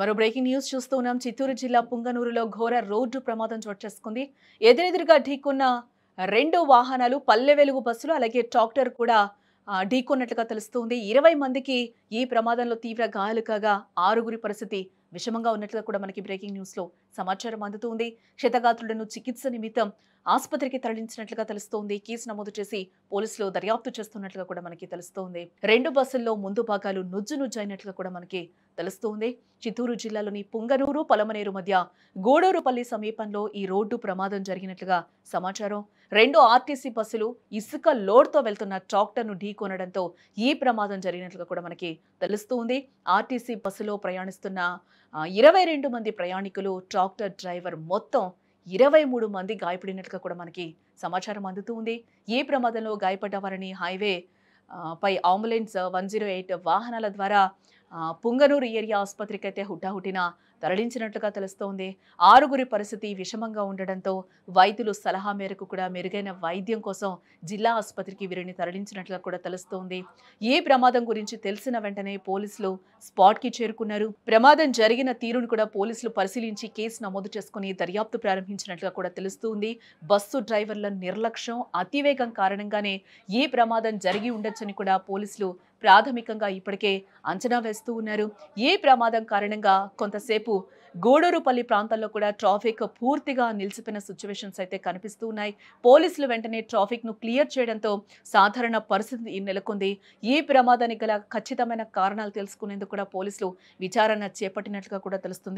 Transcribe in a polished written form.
మరో breaking news చూస్తున్నాం. చిత్తూరు జిల్లా పుంగనూరులో ఘోర రోడ్డు ప్రమాదం చోటు చేసుకుంది. ఎదురెదురుగా ఢీకొన్న రెండు వాహనాలు పల్లె వెలుగు బస్సులు అలాగే ట్రాక్టర్ కూడా ఢీకొన్నట్లుగా తెలుస్తోంది. 20 మందికి ఈ ప్రమాదంలో తీవ్ర గాయాలు కాగా 6గురి పరిస్థితి విషమంగా ఉన్నట్లుగా కూడా మనకి బ్రేకింగ్ న్యూస్ లో సమాచారం అందుతుంది. క్షతగాత్రులను చికిత్స నిమిత్తం ఆసుపత్రికి తరలించినట్లుగా తెలుస్తోంది. కేసు నమోదు చేసి పోలీసులు దర్యాప్తు చేస్తున్నట్లుగా కూడా మనకి తెలుస్తోంది. రెండు బస్సుల్లో ముందు భాగాలు నుజ్జునుజ్జైనట్లుగా కూడా మనకి తెలుస్తోంది. చిత్తూరు జిల్లాలోని పుంగనూరు, పలమనేరు మధ్య గూడూరుపల్లి సమీపంలో ఈ రోడ్డు ప్రమాదం జరిగినట్లుగా సమాచారం. రెండు ఆర్టీసీ బస్సులు ఇసుక లోడ్తో వెళ్తున్న ట్రాక్టర్ను ఢీకొనడంతో ఈ ప్రమాదం జరిగినట్లుగా కూడా మనకి తెలుస్తోంది. ఆర్టీసీ బస్సులో ప్రయాణిస్తున్న 22 మంది ప్రయాణికులు, ట్రాక్టర్ డ్రైవర్ మొత్తం 23 మంది గాయపడినట్లుగా కూడా మనకి సమాచారం అందుతుంది. ఈ ప్రమాదంలో గాయపడ్డ వారిని హైవే పై అంబులెన్స్ 108 వాహనాల ద్వారా పుంగనూరు ఏరియా ఆసుపత్రికి అయితే హుటాహుటిన తరలించినట్లుగా తెలుస్తోంది. 6గురి పరిస్థితి విషమంగా ఉండడంతో వైద్యులు సలహా మేరకు కూడా మెరుగైన వైద్యం కోసం జిల్లా ఆసుపత్రికి వీరిని తరలించినట్లుగా కూడా తెలుస్తోంది. ఈ ప్రమాదం గురించి తెలిసిన వెంటనే పోలీసులు స్పాట్కి చేరుకున్నారు. ప్రమాదం జరిగిన తీరును కూడా పోలీసులు పరిశీలించి కేసు నమోదు చేసుకుని దర్యాప్తు ప్రారంభించినట్లుగా కూడా తెలుస్తోంది. బస్సు డ్రైవర్ల నిర్లక్ష్యం, అతివేగం కారణంగానే ఈ ప్రమాదం జరిగి ఉండొచ్చని కూడా పోలీసులు ప్రాథమికంగా ఇప్పటికే అంచనా వేస్తూ ఉన్నారు. ఈ ప్రమాదం కారణంగా కొంతసేపు గూడూరుపల్లి ప్రాంతాల్లో కూడా ట్రాఫిక్ పూర్తిగా నిలిచిపోయిన సిచ్యువేషన్స్ అయితే కనిపిస్తూ ఉన్నాయి. పోలీసులు వెంటనే ట్రాఫిక్ ను క్లియర్ చేయడంతో సాధారణ పరిస్థితి నెలకొంది. ఈ ప్రమాదానికి గల ఖచ్చితమైన కారణాలు తెలుసుకునేందుకు కూడా పోలీసులు విచారణ చేపట్టినట్లుగా కూడా తెలుస్తుంది.